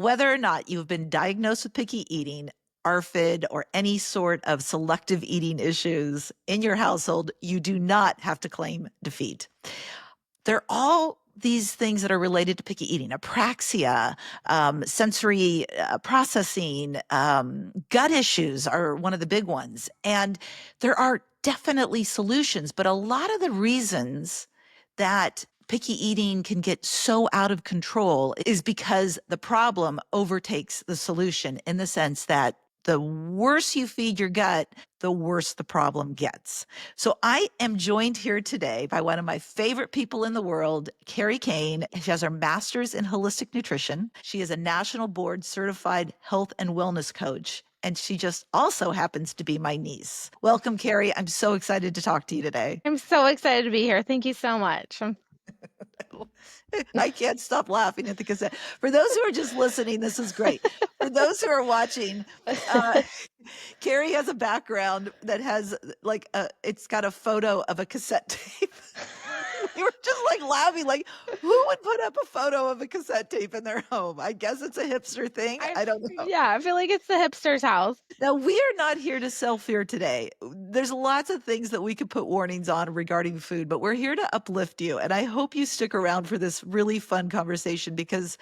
Whether or not you've been diagnosed with picky eating, ARFID, or any sort of selective eating issues in your household, you do not have to claim defeat. They're all these things that are related to picky eating: apraxia, sensory processing, gut issues are one of the big ones. And there are definitely solutions, but a lot of the reasons that picky eating can get so out of control is because the problem overtakes the solution, in the sense that the worse you feed your gut, the worse the problem gets. So I am joined here today by one of my favorite people in the world, Carrie Kane. She has her master's in holistic nutrition. She is a national board certified health and wellness coach. And she just also happens to be my niece. Welcome, Carrie. I'm so excited to talk to you today. I'm so excited to be here. Thank you so much. I can't stop laughing at the cassette. For those who are just listening, this is great. For those who are watching, Carrie has a background that has it's got a photo of a cassette tape. We were just laughing, who would put up a photo of a cassette tape in their home? I guess it's a hipster thing. I don't know. Yeah, I feel like it's the hipster's house. Now, we are not here to sell fear today. There's lots of things that we could put warnings on regarding food, but we're here to uplift you. And I hope you stick around for this really fun conversation because,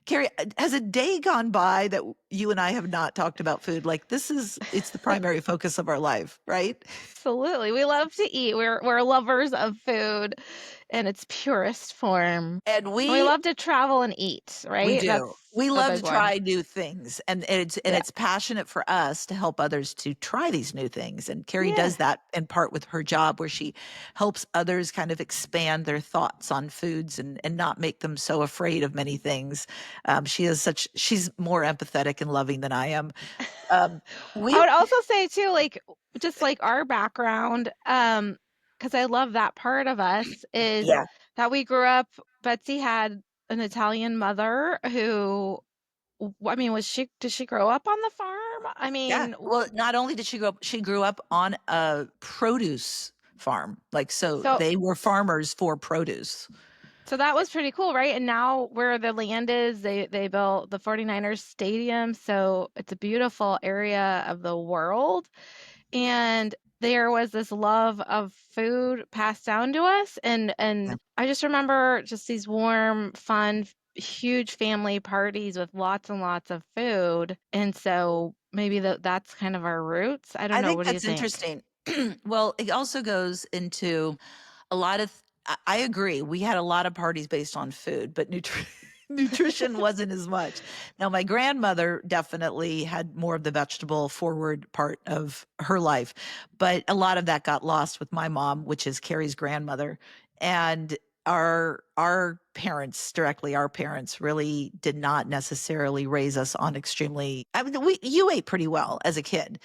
Carrie, has a day gone by that you and I have not talked about food? It's the primary focus of our life, right? Absolutely. We love to eat. We're lovers of food in its purest form. And And we love to travel and eat, we right? That's do. We a love big to one. try new things, and it's passionate for us to help others to try these new things. And Carrie Yeah. does that in part with her job, where she helps others kind of expand their thoughts on foods and not make them so afraid of many things. She's more empathetic and loving than I am. I We would also say too, just like our background, because I love that part of us is Yeah. that we grew up. Betsy had an Italian mother who, I mean, did she grow up on the farm? I Yeah. mean, Well, not only did she grew up on a produce farm. So so they were farmers for produce. so that was pretty cool, right? And now where the land is, they built the 49ers stadium, so it's a beautiful area of the world. And there was this love of food passed down to us, and Yeah. I just remember just these warm, fun, huge family parties with lots and lots of food. And so maybe that's kind of our roots. I don't I know. think What do you that's think? interesting. Well, it also goes into a lot of I agree. We had a lot of parties based on food, but nutrition wasn't as much. Now, my grandmother definitely had more of the vegetable forward part of her life, but a lot of that got lost with my mom, which is Carrie's grandmother. And our parents, directly our parents, really did not necessarily raise us on extremely, I mean, you ate pretty well as a kid,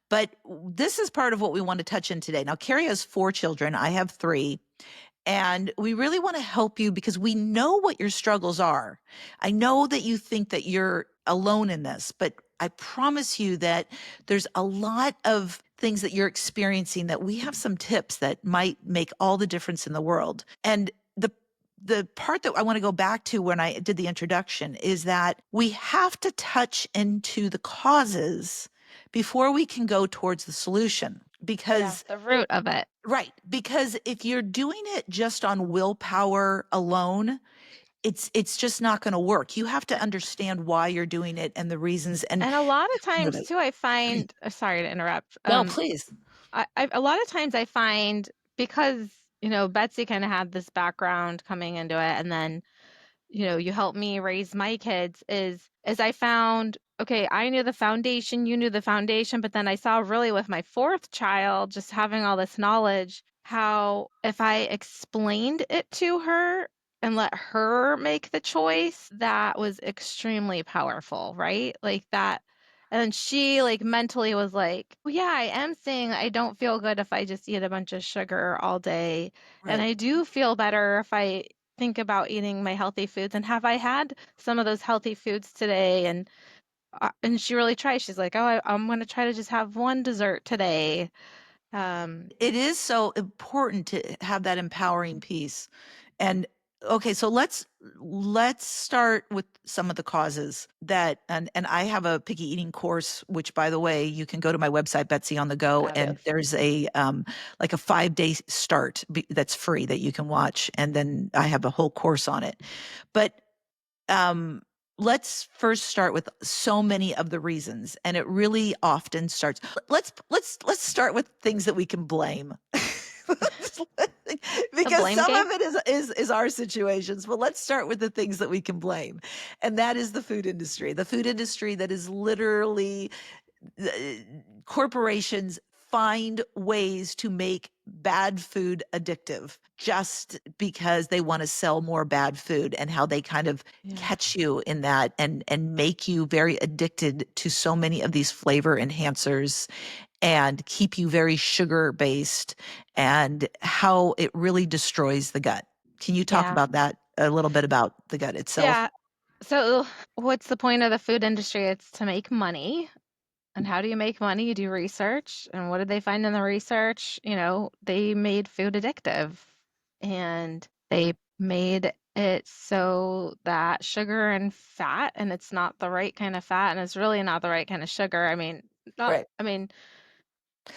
but this is part of what we want to touch in today. Now, Carrie has 4 children. I have 3. And we really want to help you because we know what your struggles are. I know that you think that you're alone in this, but I promise you that there's a lot of things that you're experiencing that we have some tips that might make all the difference in the world. And the part that I want to go back to when I did the introduction is that we have to touch into the causes before we can go towards the solution. Because The root of it. right, because if you're doing it just on willpower alone, it's just not going to work. You have to understand why you're doing it and the reasons. And And a lot of Go times ahead. too, I find, sorry to interrupt. No, please. A lot of times I find, because, Betsy kind of had this background coming into it, and then, you helped me raise my kids, is I found, okay, I knew the foundation, you knew the foundation, but then I saw really with my 4th child, just having all this knowledge, how if I explained it to her and let her make the choice, that was extremely powerful, right? Like that. And then she mentally was like, well, yeah, I am saying I don't feel good if I just eat a bunch of sugar all day. And Right. I do feel better if I think about eating my healthy foods. And have I had some of those healthy foods today? And she really tries. She's like, oh, I'm going to try to just have one dessert today. It is so important to have that empowering piece. And Okay, so let's start with some of the causes that, and I have a picky eating course, which by the way, you can go to my website, Betsy on the Go, and Fabulous. there's a like a 5-day start that's free that you can watch, and then I have a whole course on it. But um let's first start with so many of the reasons, and it really often starts, let's start with things that we can blame. The Because blame some game? of it is our situations, but let's start with the things that we can blame, and that is the food industry, that is literally, uh, corporations find ways to make bad food addictive just because they want to sell more bad food, and how they kind of Yeah. catch you in that, and make you very addicted to so many of these flavor enhancers, and keep you very sugar based, and how it really destroys the gut. Can you talk Yeah. about that a little bit, about the gut itself? Yeah. So what's the point of the food industry? It's to make money. And how do you make money? You do research. And what did they find in the research? They made food addictive and they made it so that sugar and fat, and it's not the right kind of fat, and it's really not the right kind of sugar. Right. I mean,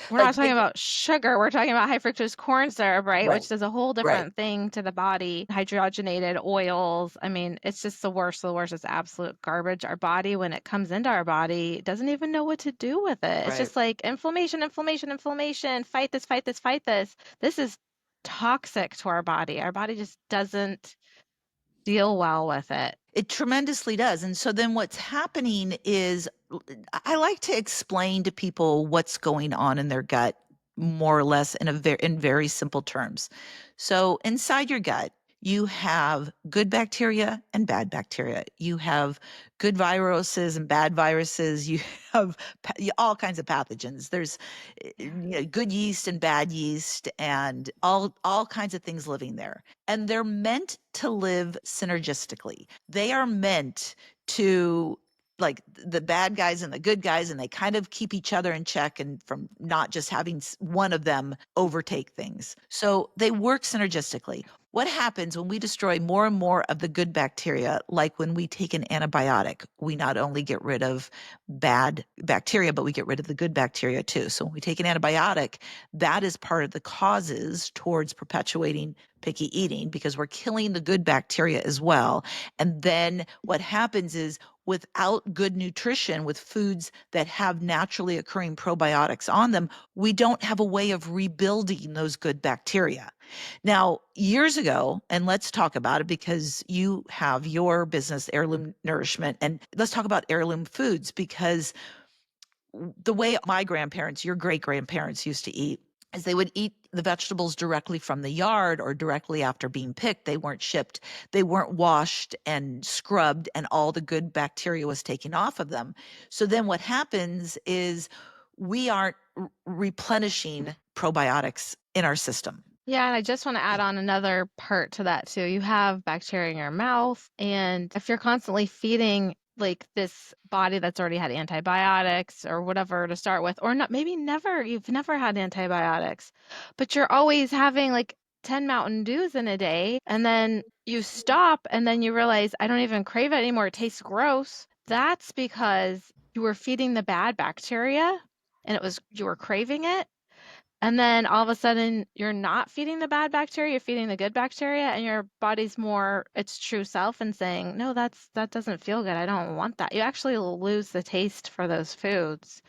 we're not talking Like, about sugar. We're talking about high fructose corn syrup, right? right, Which does a whole right, different thing to the body. Hydrogenated oils. I mean, it's just the worst of the worst. It's absolute garbage. Our body, when it comes into our body, doesn't even know what to do with it. It's right. just like inflammation, inflammation, inflammation. Fight this, fight this, fight this. This is toxic to our body. Our body just doesn't deal well with it. It tremendously does. And so then what's happening is, I like to explain to people what's going on in their gut, more or less in very simple terms. So inside your gut, you have good bacteria and bad bacteria. You have good viruses and bad viruses. You have all kinds of pathogens. There's, good yeast and bad yeast, and all kinds of things living there. And they're meant to live synergistically. They are meant to, like, the bad guys and the good guys, and they kind of keep each other in check, and from not just having one of them overtake things. So they work synergistically. What happens when we destroy more and more of the good bacteria, like when we take an antibiotic, we not only get rid of bad bacteria, but we get rid of the good bacteria too. So when we take an antibiotic, that is part of the causes towards perpetuating picky eating, because we're killing the good bacteria as well. And then what happens is, without good nutrition, with foods that have naturally occurring probiotics on them, we don't have a way of rebuilding those good bacteria. Now, years ago, and let's talk about it because you have your business, Heirloom Nourishment, and let's talk about heirloom foods, because the way my grandparents, your great grandparents, used to eat is they would eat the vegetables directly from the yard or directly after being picked. They weren't shipped, they weren't washed and scrubbed, and all the good bacteria was taken off of them. So then what happens is, we aren't replenishing probiotics in our system. Yeah, and I just want to add on another part to that too. You have bacteria in your mouth, and if you're constantly feeding like this body that's already had antibiotics or whatever to start with, or not, maybe you've never had antibiotics, but you're always having like 10 Mountain Dews in a day, and then you stop, and then you realize, I don't even crave it anymore. It tastes gross. That's because you were feeding the bad bacteria and you were craving it. And then all of a sudden, you're not feeding the bad bacteria, you're feeding the good bacteria, and your body's more its true self and saying, "No, that doesn't feel good. I don't want that." You actually lose the taste for those foods.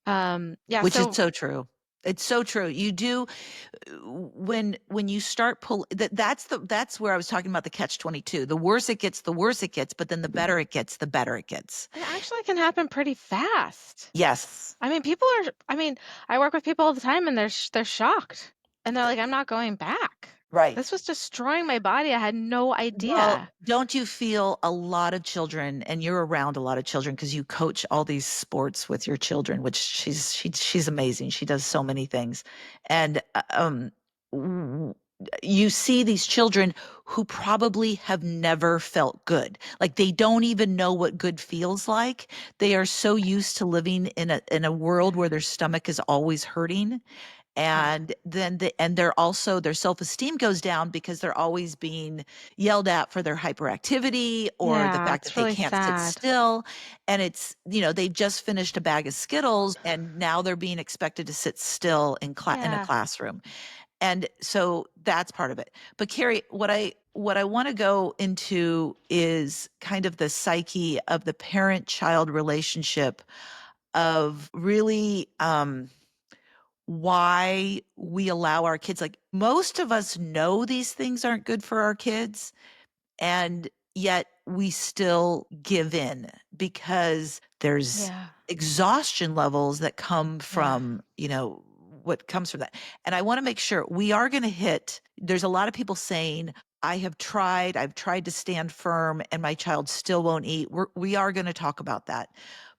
Yeah, Which is so so true. It's so true. You do, when you start that's where I was talking about the catch 22. The worse it gets, the worse it gets, but then the better it gets, the better it gets. it actually can happen pretty fast. Yes. I mean, I work with people all the time and they're shocked. And they're like, "I'm not going back. Right. This was destroying my body. I had no Well, idea." don't you feel a lot of children, and you're around a lot of children because you coach all these sports with your children, which she's amazing. She does so many things. And w- you see these children who probably have never felt good. Like, they don't even know what good feels like. They are so used to living in a world where their stomach is always hurting, Huh. And then and they're also their self-esteem goes down because they're always being yelled at for their hyperactivity or the Yeah, fact that it's they really can't sit sad. still. And it's, they've just finished a bag of Skittles and now they're being expected to sit still in a Yeah. classroom. And so that's part of it. But Carrie, what I want to go into is kind of the psyche of the parent-child relationship of really why we allow our kids, like most of us know these things aren't good for our kids, and yet we still give in because there's Yeah. exhaustion levels that come Yeah. from, what comes from that. And I want to make sure we are going to hit, there's a lot of people saying, I've tried to stand firm and my child still won't eat. We are going to talk about that.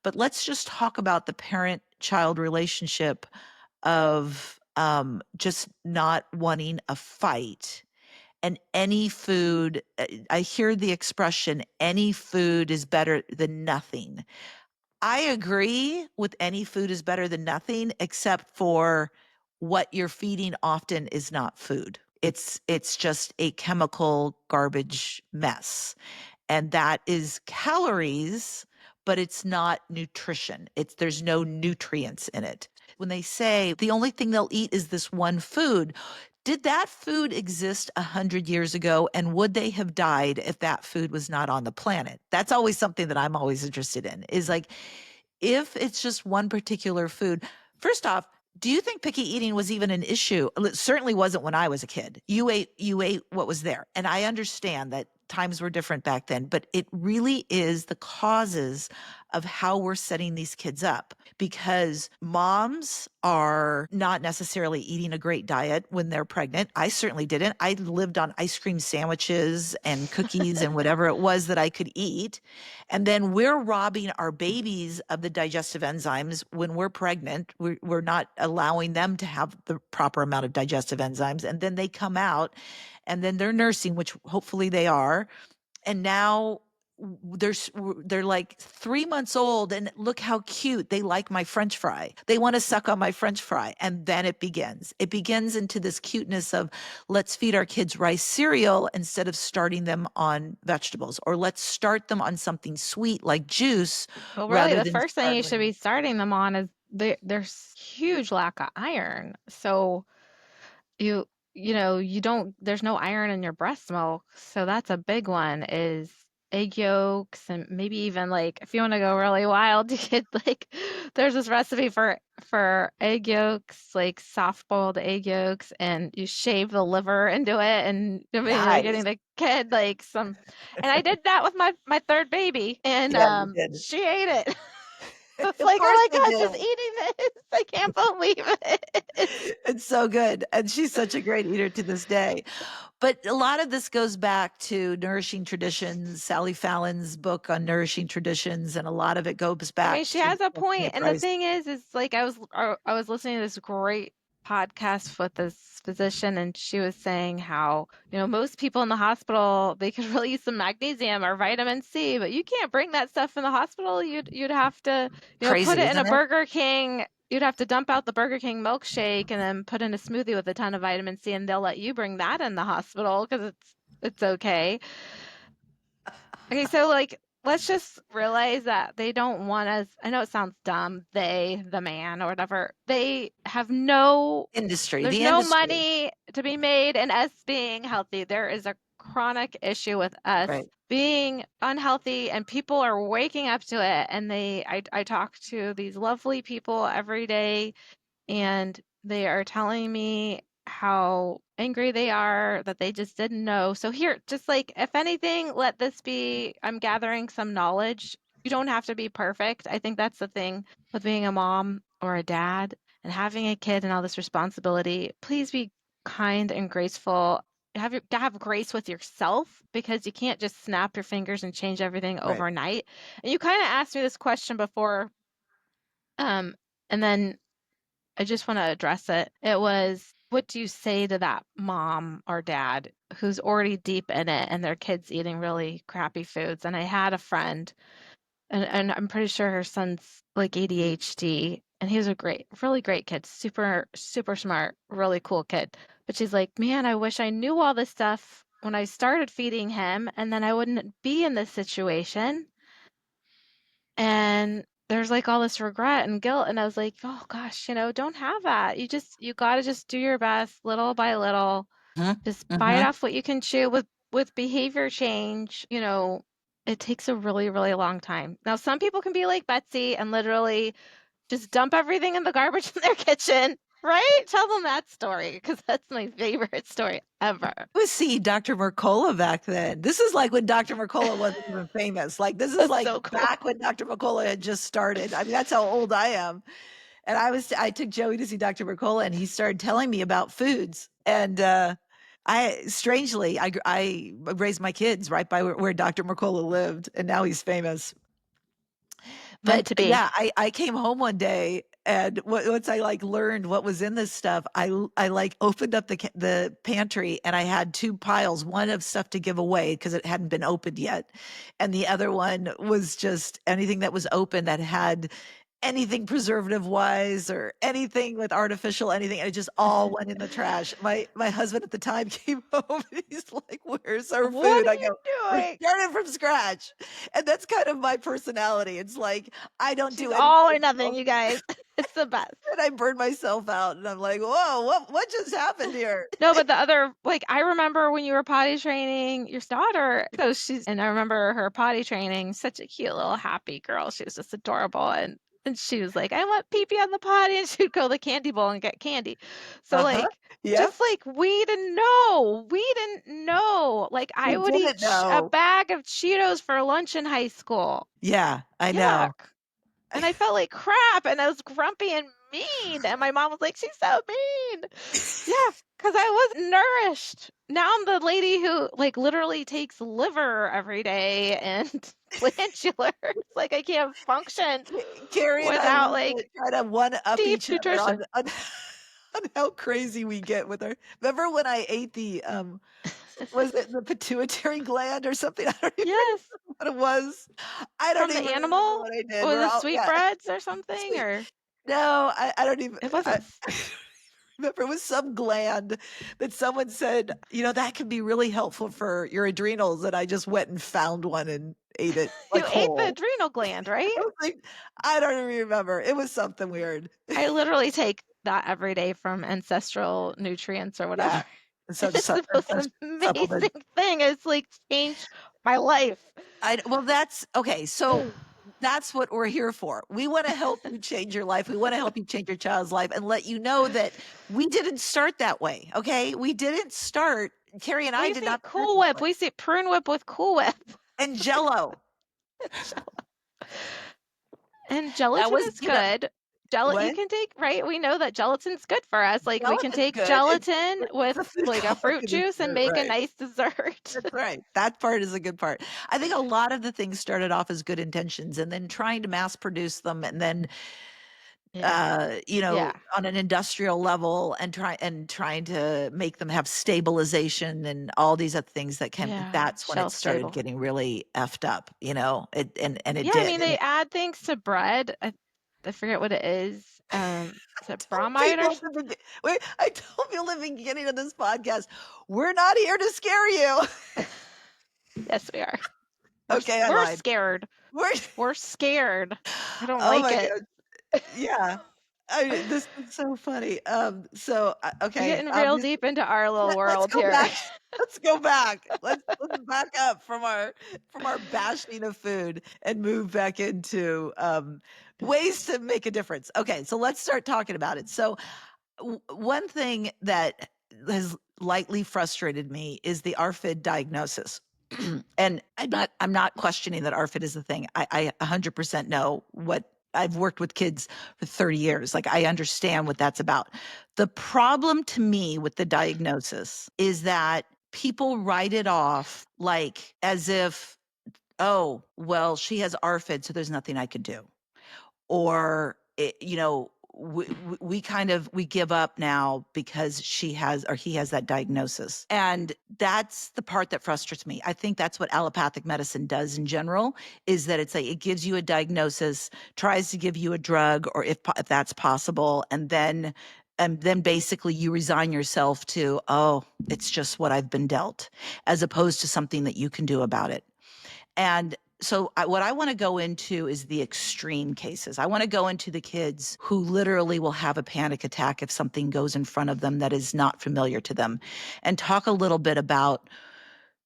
But let's just talk about the parent child relationship of just not wanting a fight and any food. I hear the expression, any food is better than nothing. I agree with any food is better than nothing, except for what you're feeding often is not food. It's just a chemical garbage mess. And that is calories, but it's not nutrition. There's no nutrients in it. When they say the only thing they'll eat is this one food, did that food exist 100 years ago? And would they have died if that food was not on the planet? That's always something that I'm always interested in, is like, if it's just one particular food, first off, do you think picky eating was even an issue? It certainly wasn't when I was a kid. You ate what was there. And I understand that times were different back then, but it really is the causes of how we're setting these kids up, because moms are not necessarily eating a great diet when they're pregnant. I certainly didn't. I lived on ice cream sandwiches and cookies and whatever it was that I could eat. And then we're robbing our babies of the digestive enzymes when we're pregnant. We're not allowing them to have the proper amount of digestive enzymes. And then they come out and then they're nursing, which hopefully they are. And now they're like 3 months old and look how cute, they like my french fry, they want to suck on my french fry. And then it begins into this cuteness of, let's feed our kids rice cereal instead of starting them on vegetables, or let's start them on something sweet like juice Well, really, rather the than first thing you should starting. be starting them on is there's huge lack of iron. So you you don't there's no iron in your breast milk. So that's a big one is egg yolks and maybe even like if you want to go really wild, you could like there's this recipe for egg yolks, like soft boiled egg yolks, and you shave the liver into it and I mean you're getting Nice. the kid like some and I did that with my third baby and Yeah, you did. she ate it. It's Of like, course oh my they God, she's did. eating this. I can't believe it. It's so good. And she's such a great eater to this day. But a lot of this goes back to Nourishing Traditions, Sally Fallon's book on nourishing traditions, and a lot of it goes I mean, back she to has a Betsy point, and the Hicks-Russ. thing is like I was listening to this great podcast with this physician, and she was saying how, most people in the hospital they could really use some magnesium or vitamin C, but you can't bring that stuff in the hospital. You'd have to, put Crazy, it in a isn't it? Burger King. You'd have to dump out the Burger King milkshake and then put in a smoothie with a ton of vitamin C, and they'll let you bring that in the hospital because it's okay. Okay, so like let's just realize that they don't want us. I know it sounds dumb, they, the man or whatever. They have Industry, there's the no industry. money to be made in us being healthy. There is a chronic issue with us Right, being unhealthy and people are waking up to it and I talk to these lovely people every day and they are telling me how angry they are that they just didn't know. So here, just like if anything, let this be I'm gathering some knowledge. You don't have to be perfect. I think that's the thing with being a mom or a dad and having a kid and all this responsibility. Please be kind and graceful. Have grace with yourself because you can't just snap your fingers and change everything right. overnight. And you kind of asked me this question before, um, and then I just want to address it. It was, what do you say to that mom or dad who's already deep in it and their kid's eating really crappy foods? And I had a friend, and I'm pretty sure her son's like ADHD. and he was a really great kid, super, super smart, really cool kid. But she's like, man, I wish I knew all this stuff when I started feeding him, and then I wouldn't be in this situation. And there's like all this regret and guilt. And I was like, oh gosh, don't have that. You got to just do your best little by little. Mhm, Just bite mhm. off what you can chew with behavior change. It takes a really, really long time. Now, some people can be like Betsy and literally just dump everything in the garbage in their kitchen, right? Tell them that story because that's my favorite story ever. Was seeing Dr. Mercola back then. This is like when Dr. Mercola wasn't even famous. Like, this is That's like so cool. back when Dr. Mercola had just started. I mean, that's how old I am. And I took Joey to see Dr. Mercola, and he started telling me about foods. And I strangely, I raised my kids right by where Dr. Mercola lived, and now he's famous. Meant But to be. yeah, I came home one day, and once I, like, learned what was in this stuff, I, like, opened up the pantry, and I had 2 piles, one of stuff to give away because it hadn't been opened yet, and the other one was just anything that was open that had anything preservative-wise or anything with artificial anything, and it just all went in the trash. My husband at the time came home, and he's like, "Where's our What food?" are I you go, "We're doing? starting from scratch." And that's kind of my personality. It's like, I don't She's do anything all or nothing, myself, you guys. It's the best. and I burn myself out, and I'm like, "Whoa, what just happened here?" No, but the other, like, I remember when you were potty training your daughter. So and I remember her potty training, such a cute little happy girl. She was just adorable. And she was like, I want pee pee on the potty. And she'd go to the candy bowl and get candy. So, Uh-huh. like, Yep. just like we didn't know. We didn't know. Like, I We would eat didn't a know. bag of Cheetos for lunch in high school. Yeah, I Yuck. know. And I felt like crap and I was grumpy and mean. And my mom was like, she's so mean. Yeah, because I wasn't nourished. Now I'm the lady who like literally takes liver every day and glandulars. Like I can't function Carrie and I without love to like try to one up deep each other nutrition. on on how crazy we get with our. Remember when I ate was it the pituitary gland or something? I don't even Yes, remember what it was. I don't from the even remember animal what I did. or We're the all yeah. sweetbreads or something, or No, I don't even it wasn't. I remember it was some gland that someone said, "That can be really helpful for your adrenals," and I just went and found one and ate it, You like, ate the whole. adrenal gland, right? I was like, I don't even remember. It was something weird. I literally take that every day from ancestral nutrients or whatever. Yeah. So It's the most amazing supplement. thing. It's like changed my life. Well, that's okay, so that's what we're here for. We wanna help you change your life. We wanna help you change your child's life and let you know that we didn't start that way, okay? We didn't start Carrie and I We did say not start Cool that Whip. way. We say Prune Whip with Cool Whip. And Jello. And That gelatin was, is good. You what? can take, right? We know that gelatin's good for us. Like we can Gelatin's take good. gelatin It's with the food like a fruit coloring juice and that's make a right. nice dessert. That's right. That part is a good part. I think a lot of the things started off as good intentions and then trying to mass produce them and then Yeah. Yeah. on an industrial level and trying to make them have stabilization and all these other things that can Yeah. that's when it Shelf started stable. getting really effed up, and it Yeah, I did. mean And they add things to bread. I forget what it is. Is it told bromide or people at the begin wait, I told people at the beginning of this podcast, we're not here to scare you. yes, we are. Okay, I We're lied. scared. We're We're scared. I don't oh like my it. god. Yeah. This is so funny. We're Okay, getting real this deep into our little let's world go here. back. Let's go back. Let's back up from our bashing of food and move back into ways to make a difference. Okay, so let's start talking about it. So one thing that has lightly frustrated me is the ARFID diagnosis. And I'm not questioning that ARFID is a thing. I 100% know what I've worked with kids for 30 years. Like I understand what that's about. The problem to me with the diagnosis is that people write it off like as if, oh, well, she has ARFID, so there's nothing I could do. Or, we give up now because she has or he has that diagnosis. And that's the part that frustrates me. I think that's what allopathic medicine does in general, is that it's like it gives you a diagnosis, tries to give you a drug, or if that's possible, and then basically you resign yourself to, oh, it's just what I've been dealt, as opposed to something that you can do about it. And so what I want to go into is the extreme cases. I want to go into the kids who literally will have a panic attack if something goes in front of them that is not familiar to them, and talk a little bit about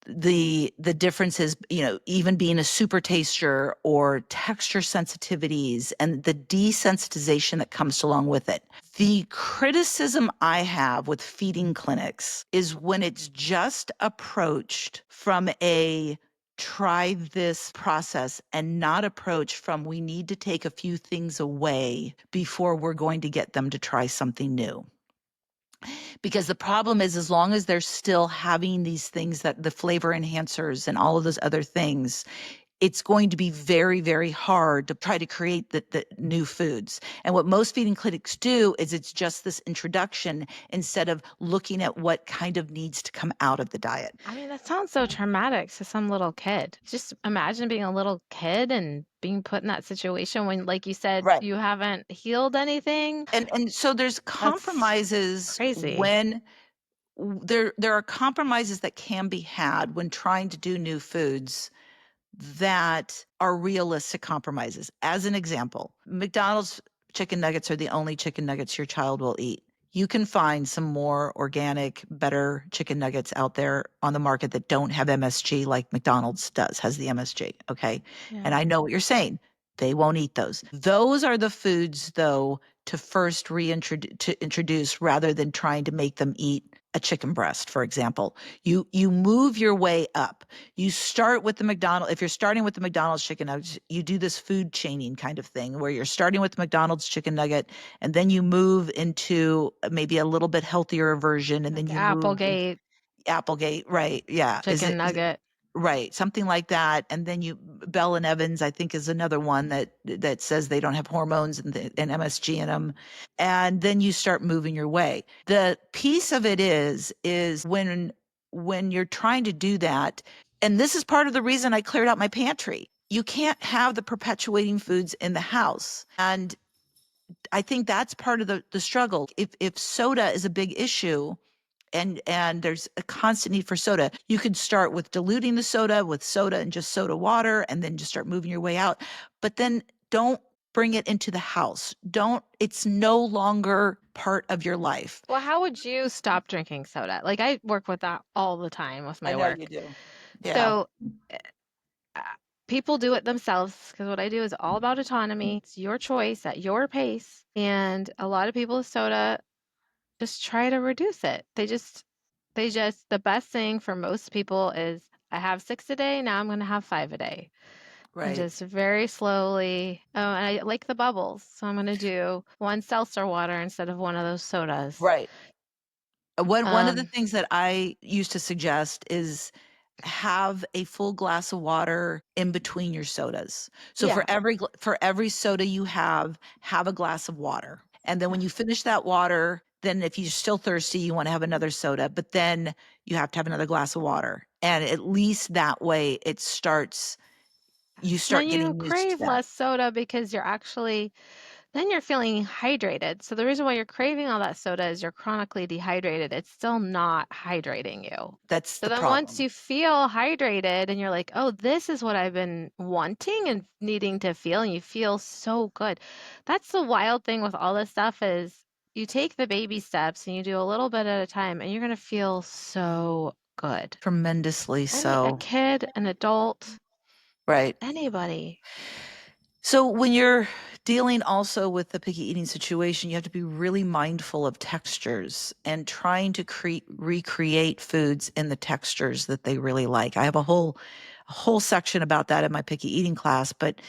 the differences, even being a super taster or texture sensitivities and the desensitization that comes along with it. The criticism I have with feeding clinics is when it's just approached from a try this process and not approach from we need to take a few things away before we're going to get them to try something new. Because the problem is, as long as they're still having these things, that the flavor enhancers and all of those other things, it's going to be very, very hard to try to create the new foods. And what most feeding clinics do is it's just this introduction instead of looking at what kind of needs to come out of the diet. I mean, that sounds so traumatic to some little kid. Just imagine being a little kid and being put in that situation when, like you said, Right. you haven't healed anything. And so there's That's compromises crazy. when there are compromises that can be had when trying to do new foods that are realistic compromises. As an example, McDonald's chicken nuggets are the only chicken nuggets your child will eat. You can find some more organic, better chicken nuggets out there on the market that don't have MSG like McDonald's does, has the MSG. Okay. Yeah. And I know what you're saying. They won't eat those. Those are the foods, though, to first introduce rather than trying to make them eat a chicken breast, for example. You move your way up. You start with the McDonald's. If you're starting with the McDonald's chicken nuggets, you do this food chaining kind of thing where you're starting with the McDonald's chicken nugget and then you move into maybe a little bit healthier version and then Like you move into Applegate Applegate, right? Yeah. chicken Is it nugget. right, something like that, and then you Bell and Evans, I think, is another one that says they don't have hormones and MSG in them, and then you start moving your way. The piece of it is when you're trying to do that, and this is part of the reason I cleared out my pantry. You can't have the perpetuating foods in the house, and I think that's part of the struggle. If soda is a big issue, and there's a constant need for soda. You could start with diluting the soda with soda and just soda water and then just start moving your way out. But then don't bring it into the house. Don't It's no longer part of your life. Well, how would you stop drinking soda? Like I work with that all the time with I my know you work. do. Yeah, So uh, uh, people do it themselves because what I do is all about autonomy. It's your choice at your pace. And a lot of people with soda just try to reduce it. The best thing for most people is I have 6 a day, now I'm going to have 5 a day. And right. just very slowly. Oh, and I like the bubbles. So I'm going to do one seltzer water instead of one of those sodas. Right. One of the Um, things that I used to suggest is have a full glass of water in between your sodas. So yeah. for every soda you have a glass of water. And then when you finish that water, then if you're still thirsty, you want to have another soda, but then you have to have another glass of water. And at least that way you start Then you getting used to crave that. less soda because then you're feeling hydrated. So the reason why you're craving all that soda is you're chronically dehydrated. It's still not hydrating you. That's So the then once problem. you feel hydrated and you're like, oh, this is what I've been wanting and needing to feel, and you feel so good. That's the wild thing with all this stuff is you take the baby steps and you do a little bit at a time and you're going to feel so good. Tremendously A so. kid, an adult, Right. anybody. So when you're dealing also with the picky eating situation, you have to be really mindful of textures and trying to recreate foods in the textures that they really like. I have a whole section about that in my picky eating class, but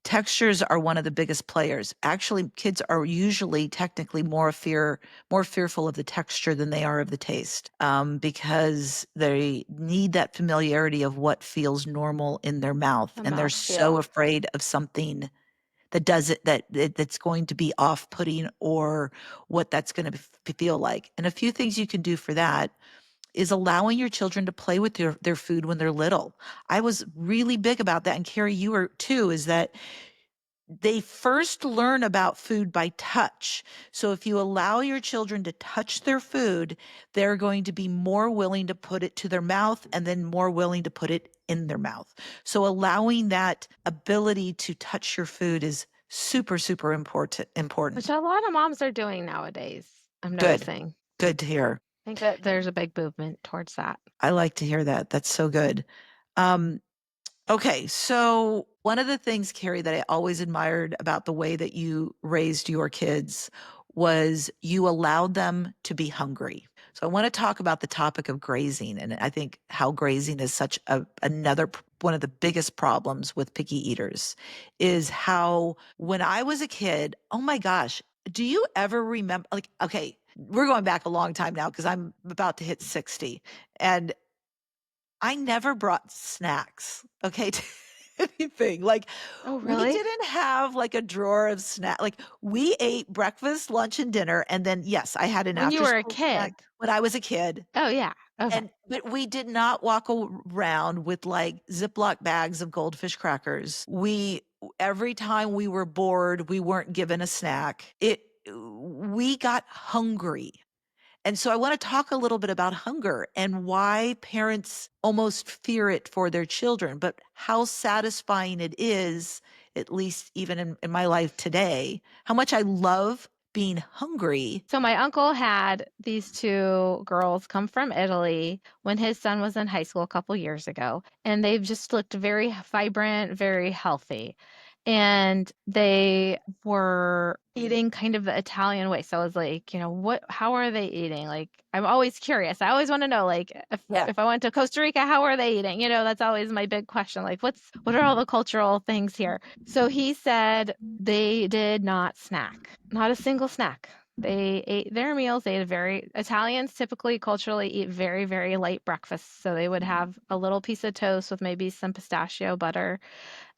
textures are one of the biggest players. Actually, kids are usually technically more fearful of the texture than they are of the taste, because they need that familiarity of what feels normal in their mouth, The and they're mouth so feel. afraid of something that does it that's going to be off-putting or what that's gonna feel like. And a few things you can do for that is allowing your children to play with their food when they're little. I was really big about that, and Carrie, you were too, is that they first learn about food by touch. So if you allow your children to touch their food, they're going to be more willing to put it to their mouth and then more willing to put it in their mouth. So allowing that ability to touch your food is super, super Which important. a lot of moms are doing nowadays, I'm Good. noticing. Good to hear. I think that there's a big movement towards that. I like to hear that. That's so good. Um, Okay, so one of the things, Carrie, that I always admired about the way that you raised your kids was you allowed them to be hungry. So I want to talk about the topic of grazing, and I think how grazing is such one of the biggest problems with picky eaters is how when I was a kid, oh my gosh, do you ever remember like okay, we're going back a long time now because I'm about to hit 60 and I never brought snacks, okay, to anything. Like, Oh, we really? didn't have, like, a drawer of snack like, we ate breakfast, lunch, and dinner, and then, yes, I had an When you after were a school snack kid? when I was a kid, Oh, yeah. Okay. and but we did not walk around with, like, Ziploc bags of Goldfish crackers. Every time we were bored, we weren't given a snack. We got hungry. And so I want to talk a little bit about hunger and why parents almost fear it for their children, but how satisfying it is, at least even in my life today, how much I love being hungry. So my uncle had these 2 girls come from Italy when his son was in high school a couple years ago, and they've just looked very vibrant, very healthy. And they were eating kind of the Italian way. So I was like, how are they eating? Like, I'm always curious. I always want to know, like, if Yeah. if I went to Costa Rica, how are they eating? That's always my big question. Like, what are all the cultural things here? So he said they did not snack, not a single snack. They ate their meals. They had Italians typically culturally eat very, very light breakfasts. So they would have a little piece of toast with maybe some pistachio butter,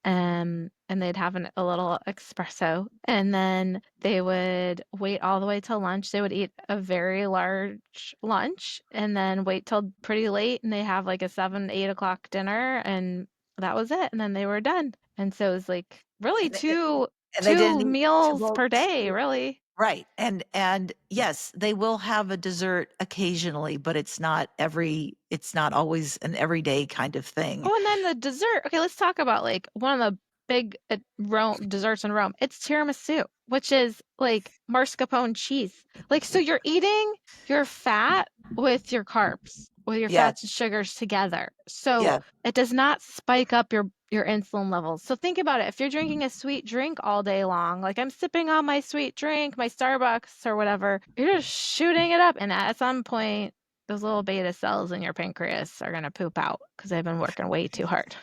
and they'd have a little espresso. And then they would wait all the way till lunch. They would eat a very large lunch and then wait till pretty late. And they have like a 7, 8 o'clock dinner. And that was it. And then they were done. And so it was like really And they, and they two didn't eat meals well, per day, really. right. And yes, they will have a dessert occasionally, but it's not always an everyday kind of thing. Oh, and then the dessert. Okay, let's talk about like one of the big Rome desserts in Rome. It's tiramisu, which is like mascarpone cheese. Like, so you're eating your fat with your carbs, with your Yes, fats and sugars together. So yes. it does not spike up your insulin levels. So think about it. If you're drinking a sweet drink all day long, like I'm sipping on my sweet drink, my Starbucks or whatever, you're just shooting it up. And at some point, those little beta cells in your pancreas are going to poop out because they've been working way too hard.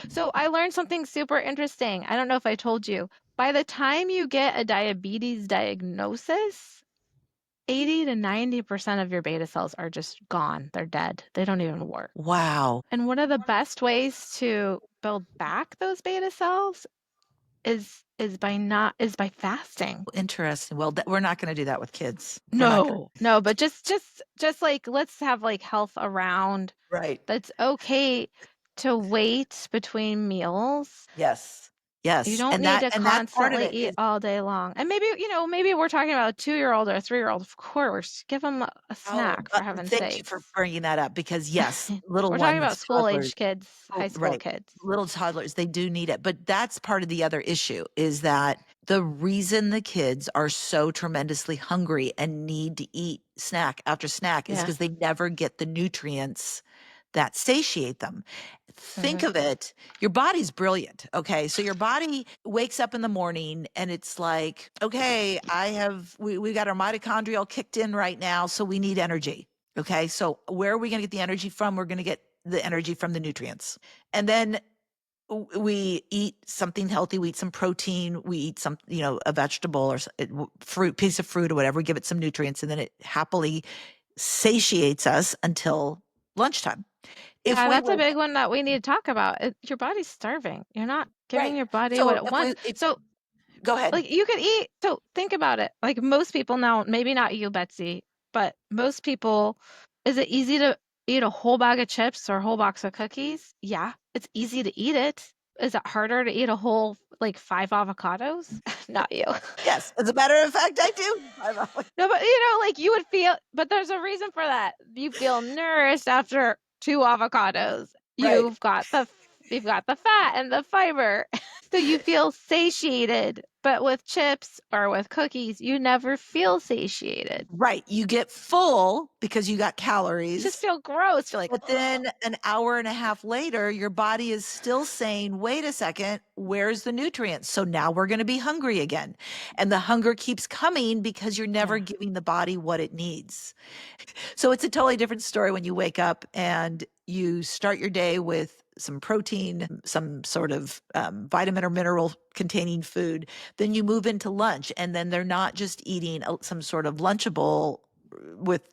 So I learned something super interesting. I don't know if I told you. By the time you get a diabetes diagnosis, 80 to 90% of your beta cells are just gone. They're dead. They don't even work. Wow. And one of the best ways to build back those beta cells is by fasting. Interesting. Well, we're not going to do that with kids. We're not going to. No, but just like let's have like health around. Right. That's okay to wait between meals. Yes. You Yes. don't And need that to and that part of constantly it eat is all day long. And maybe we're talking about a 2-year-old or a 3-year-old. Of course, give them a oh, snack for heaven's thank you for sakes. bringing that up because yes, little We're talking about ones, toddlers, school-age kids, high school right, kids. little toddlers, they do need it. But that's part of the other issue is that the reason the kids are so tremendously hungry and need to eat snack after snack is Yeah. because they never get the nutrients that satiate them. Think Mhm. of it, your body's brilliant, okay? So your body wakes up in the morning and it's like, "Okay, we got our mitochondrial kicked in right now, so we need energy." Okay? So where are we gonna get the energy from? We're gonna get the energy from the nutrients. And then we eat something healthy, we eat some protein, we eat some, a vegetable or fruit, piece of fruit or whatever, we give it some nutrients, and then it happily satiates us until lunchtime. If Yeah, we that's a wake big one that we need to talk about. Your body's starving. You're not giving Right. your body what So it wants. if So Go ahead. Like you could eat, so think about it. Like most people now, maybe not you, Betsy, but most people, is it easy to eat a whole bag of chips or a whole box of cookies? Yeah, it's easy to eat it. Is it harder to eat a whole, like 5 avocados? Not you. Yes, as a matter of fact, I do. No, but like you would feel, but there's a reason for that. You feel nourished after 2 avocados. Right. You've got the fat and the fiber. So you feel satiated, but with chips or with cookies, you never feel satiated. Right. You get full because you got You just calories. feel gross. You're like, But ugh. then an hour and a half later, your body is still saying, wait a second, where's the nutrients? So now we're going to be hungry again. And the hunger keeps coming because you're never Yeah, giving the body what it needs. So it's a totally different story when you wake up and you start your day with some protein, some sort of vitamin or mineral containing food. Then you move into lunch, and then they're not just eating some sort of Lunchable with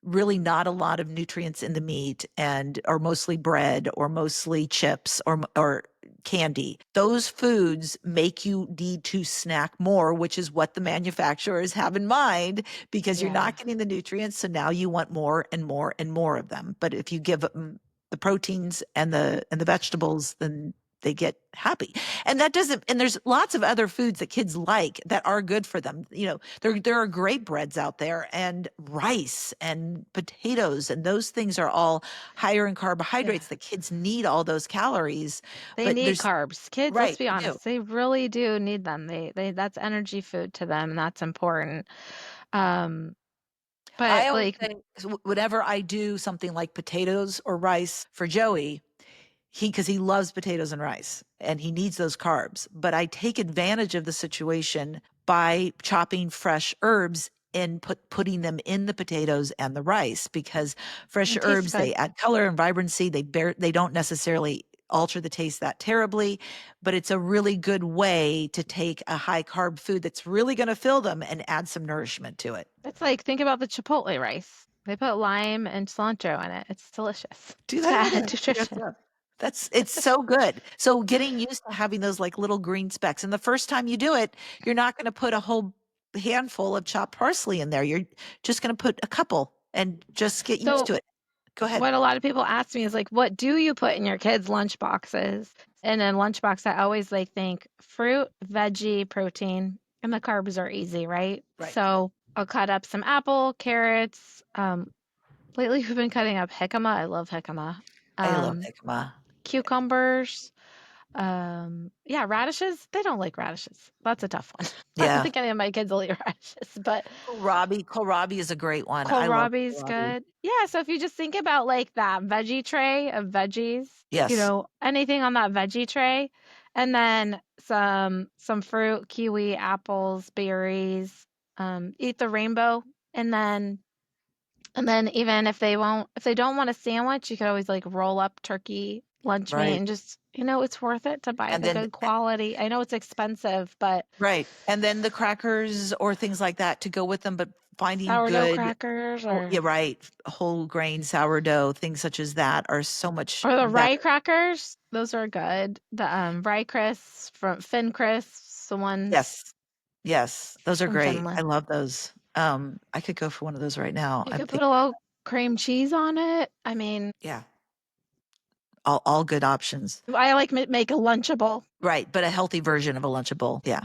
really not a lot of nutrients in the meat and or mostly bread or mostly chips or candy. Those foods make you need to snack more, which is what the manufacturers have in mind because you're yeah. not getting the nutrients. So now you want more and more and more of them. But if you give them the proteins and the vegetables, then they get happy. And that doesn't, and there's lots of other foods that kids like that are good for them. There are great breads out there and rice and potatoes, and those things are all higher in Yeah. carbohydrates that kids need all those calories. They But need there's carbs. Kids, let's right, be they do. honest, they really do need them. They that's energy food to them, and that's important. Um, I but always like say whenever I do something like potatoes or rice for Joey, because he loves potatoes and rice and he needs those carbs. But I take advantage of the situation by chopping fresh herbs and putting them in the potatoes and the rice because fresh it tastes herbs, good. they add color and vibrancy. They don't necessarily alter the taste that terribly, but it's a really good way to take a high carb food that's really going to fill them and add some nourishment to it. It's like, think about the Chipotle rice. They put lime and cilantro in it. It's delicious Do to that over add there. Yes, nutrition. yeah. It's so good. So getting used to having those like little green specks. And the first time you do it, you're not going to put a whole handful of chopped parsley in there. You're just going to put a couple and just get used So to it. Go ahead. what a lot of people ask me is like, what do you put in your kids' lunch boxes? And in lunchbox, I always like think fruit, veggie, protein, and the carbs are easy, right? Right. So I'll cut up some apple, carrots. Lately we've been cutting up jicama. I love jicama. I love Um, jicama. cucumbers. Yeah, radishes. They don't like radishes. That's a tough one. I don't Yeah. think any of my kids will eat radishes, but Kohlrabi is a great one. I love kohlrabi's kohlrabi. good. Yeah, so if you just think about like that veggie tray of veggies, Yes. anything on that veggie tray, and then some fruit, kiwi, apples, berries, eat the rainbow, and then even if they don't want a sandwich, you could always like roll up turkey lunch meat Right. and just, it's worth it to buy And the then good quality. I know it's expensive, but right. And then the crackers or things like that to go with them, but finding sourdough good. crackers Oh, or yeah, right. Whole grain sourdough, things such as that are so much or the better. rye crackers, those are good. The rye crisps from Fin Crisps, the ones Yes. Yes. Those are from great. I Finland. love those. I could go for one of those right now. You I'm could put thinking, a little cream cheese on it. I mean, yeah, all good options. I like make a Lunchable. Right. But a healthy version of a Lunchable. Yeah.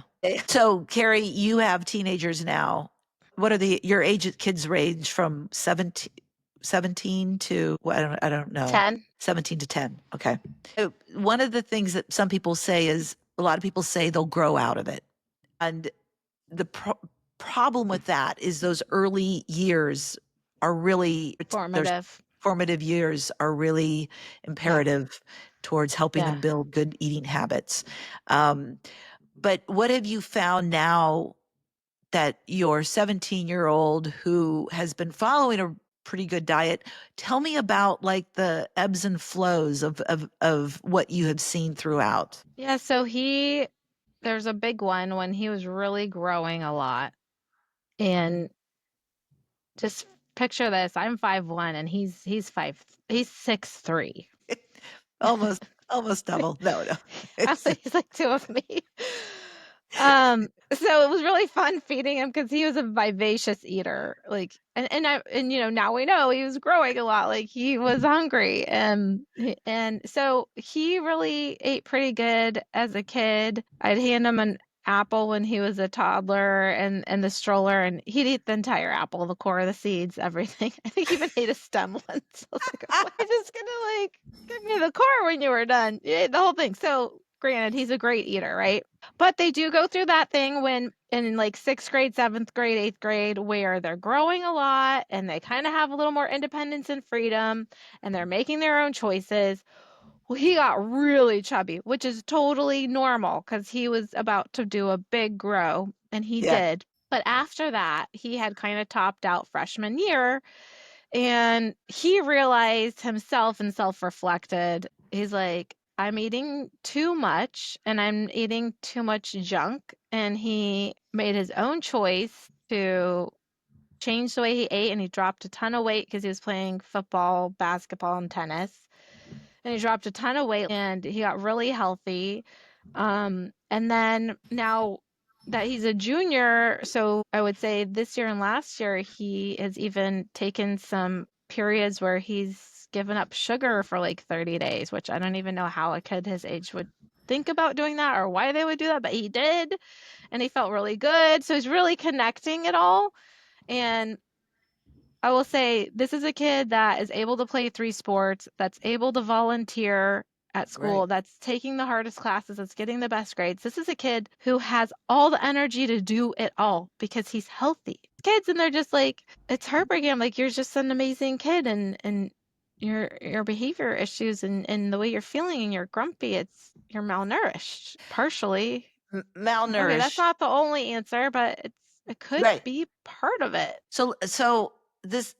So, Carrie, you have teenagers now. What are your age kids range from 17 to, well, I don't know, 10. 17 to 10. Okay. One of the things that some people say is a lot of people say they'll grow out of it. And the problem with that is those early years are really their Formative. formative years are really Yeah. imperative towards helping Yeah. them build good eating habits. Um, but what have you found now that your 17-year-old who has been following a pretty good diet? Tell me about like the ebbs and flows of what you have seen throughout. Yeah, so there's a big one when he was really growing a lot. And just picture this, I'm 5'1" and he's 6'3". Almost almost double. No, no. I It's think he's like two of me. So it was really fun feeding him because he was a vivacious eater. Like, and now we know he was growing a lot. Like he was hungry, and so he really ate pretty good as a kid. I'd hand him an apple when he was a toddler and the stroller, and he'd eat the entire apple, the core, the seeds, everything. I think he even ate a stem once. I was like, why are you just gonna like give me the core when you were done? You ate the whole thing. So granted, he's a great eater, right? But they do go through that thing when in like sixth grade, seventh grade, eighth grade, where they're growing a lot and they kind of have a little more independence and freedom and they're making their own choices. Well, he got really chubby, which is totally normal because he was about to do a big grow, and he Yeah. did. But after that, he had kind of topped out freshman year, and he realized himself and self-reflected. He's like, I'm eating too much and I'm eating too much junk. And he made his own choice to change the way he ate, and he dropped a ton of weight because he was playing football, basketball, and tennis, and he dropped a ton of weight and he got really healthy. And then now that he's a junior, so I would say this year and last year, he has even taken some periods where he's given up sugar for like 30 days, which I don't even know how a kid his age would think about doing that or why they would do that, but he did. And he felt really good. So he's really connecting it all. And I will say this is a kid that is able to play 3 sports, that's able to volunteer at Right. school, that's taking the hardest classes, that's getting the best grades. This is a kid who has all the energy to do it all because he's healthy. Kids and they're just like, it's heartbreaking. I'm like, you're just an amazing kid, and your behavior issues and the way you're feeling and you're grumpy, you're malnourished partially. Okay, that's Malnourished. not the only answer, but it could Right. be part of it. So this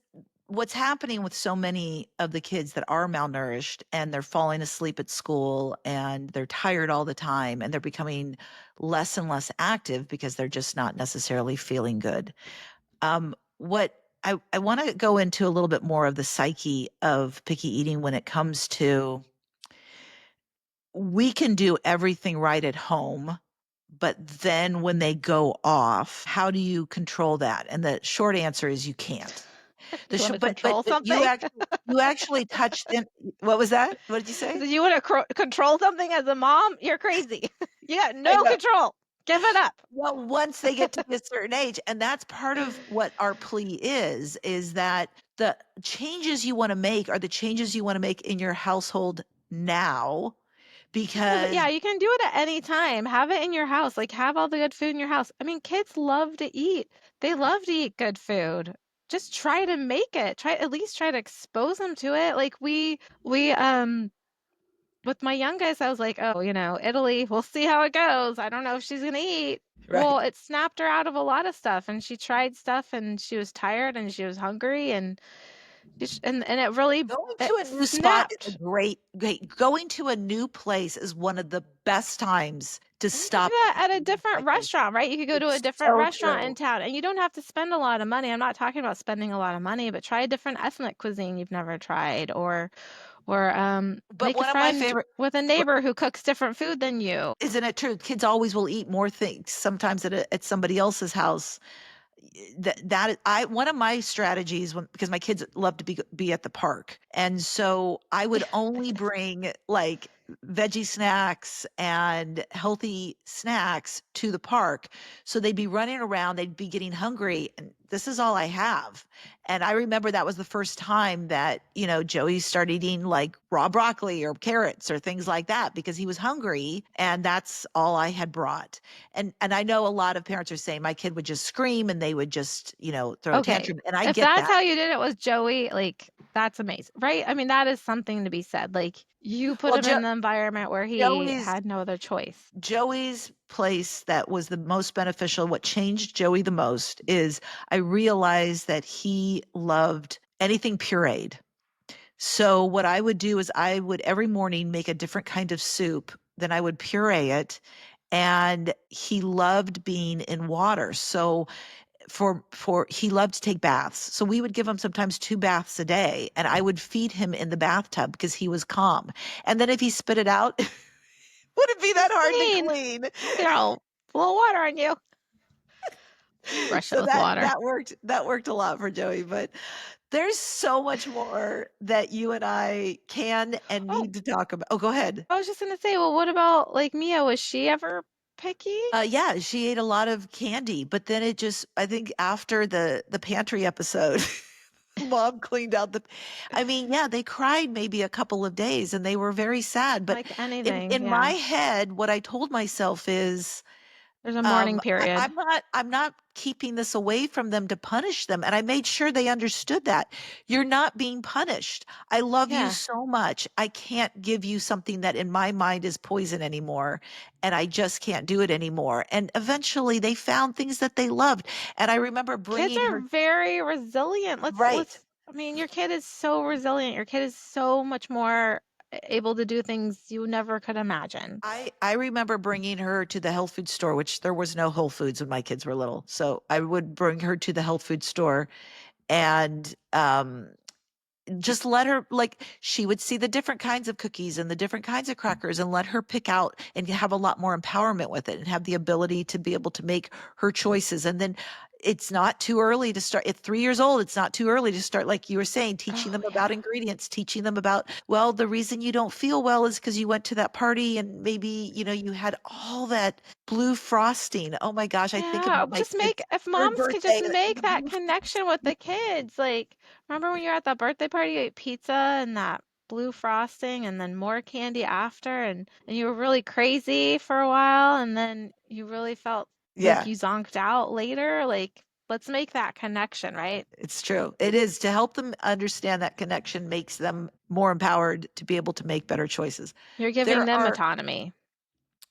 what's happening with so many of the kids that are malnourished and they're falling asleep at school and they're tired all the time and they're becoming less and less active because they're just not necessarily feeling good. What I want to go into a little bit more of the psyche of picky eating when it comes to we can do everything right at home, but then when they go off, how do you control that? And the short answer is you can't. The You sh want to but control you something? actually touched in what was that? What did you say? So you want to control something as a mom? You're crazy. You got I no know. control. Give it up. Well, once they get to be a certain age, and that's part of what our plea is that the changes you wanna make are the changes you wanna make in your household now because Yeah, you can do it at any time. Have it in your house. Like have all the good food in your house. I mean, kids love to eat. They love to eat good food. Just try to make it. Try at least try to expose them to it. Like we with my young guys, I was like, oh, Italy, we'll see how it goes. I don't know if she's gonna eat. Well, right. it snapped her out of a lot of stuff, and she tried stuff, and she was tired, and she was hungry, and and it really Going it to a new spot is a snapped. great going to a new place is one of the best times to And you could do stop that at a eating different cycles. restaurant, right? You could go to a It's different so restaurant in true. town, and you don't have to spend a lot of money. I'm not talking about spending a lot of money, but try a different ethnic cuisine you've never tried, or But make a one of my friend favorite with a r neighbor who cooks different food than you. isn't it true? Kids always will eat more things, sometimes at somebody else's house. That I one of my strategies when because my kids love to be at the park, and so I would only bring, like, veggie snacks and healthy snacks to the park, so they'd be running around, they'd be getting hungry, and this is all I have, and I remember that was the first time that, Joey started eating, like, raw broccoli or carrots or things like that because he was hungry, and that's all I had brought. And I know a lot of parents are saying my kid would just scream and they would just, throw a Okay. tantrum, and I If get that's that. how you did it with Joey, like, that's amazing, right? I mean, that is something to be said. Like, you put Well, him in the environment where he Joey's had no other choice. Joey's place that was the most beneficial, what changed Joey the most is I realized that he loved anything pureed. So what I would do is I would every morning make a different kind of soup, then I would puree it, and he loved being in water. So for he loved to take baths. So we would give him sometimes 2 baths a day, and I would feed him in the bathtub because he was calm. And then if he spit it out, would it be that He's hard to clean. clean? No. A little water on you. Brush it So with water. that worked a lot for Joey, but there's so much more that you and I can and Oh, need to talk about. Oh, go ahead. I was just gonna say, well, what about like Mia? Was she ever picky? Yeah, she ate a lot of candy, but then it just I think after the pantry episode, mom cleaned out the I mean, yeah, they cried maybe a couple of days and they were very sad, but Like anything, in my yeah. head, what I told myself is There's a mourning period. I'm not keeping this away from them to punish them, and I made sure they understood that. You're not being punished. I love you Yeah. so much. I can't give you something that in my mind is poison anymore, and I just can't do it anymore. And eventually they found things that they loved, and I remember Kids bringing are her very resilient. right. I mean, your kid is so resilient. Your kid is so much more able to do things you never could imagine. I remember bringing her to the health food store, which there was no Whole Foods when my kids were little. So I would bring her to the health food store and just let her like she would see the different kinds of cookies and the different kinds of crackers and let her pick out and have a lot more empowerment with it and have the ability to be able to make her choices. And then it's not too early to start at 3 years old. It's not too early to start, like you were saying, teaching Oh, them yeah. about ingredients, teaching them about, well, the reason you don't feel well is because you went to that party and maybe, you had all that blue frosting. Oh my gosh, I think Yeah, about my just make kid's if third moms could birthday just and make the that blue connection with the kids. Like, remember when you were at that birthday party, you ate pizza and that blue frosting and then more candy after and you were really crazy for a while and then you really felt like yeah. you zonked out later. Like, let's make that connection, right? It's true. It is to help them understand that connection makes them more empowered to be able to make better choices. You're giving There them are autonomy.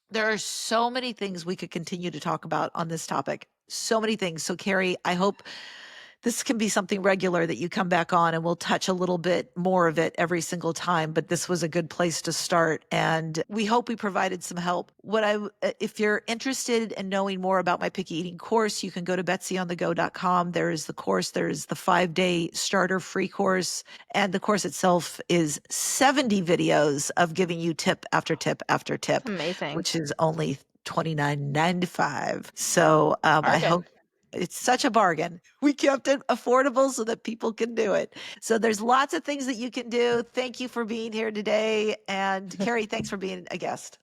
there are so many things we could continue to talk about on this topic. So many things. So Carrie, I hope this can be something regular that you come back on and we'll touch a little bit more of it every single time, but this was a good place to start and we hope we provided some help. If you're interested in knowing more about my picky eating course, you can go to betsyonthego.com. There is the course, there is the 5-day starter free course, and the course itself is 70 videos of giving you tip after tip after It's tip, amazing. which is only $29.95. So I Bargain. hope it's such a bargain. We kept it affordable so that people can do it. So there's lots of things that you can do. Thank you for being here today. And Carrie, thanks for being a guest.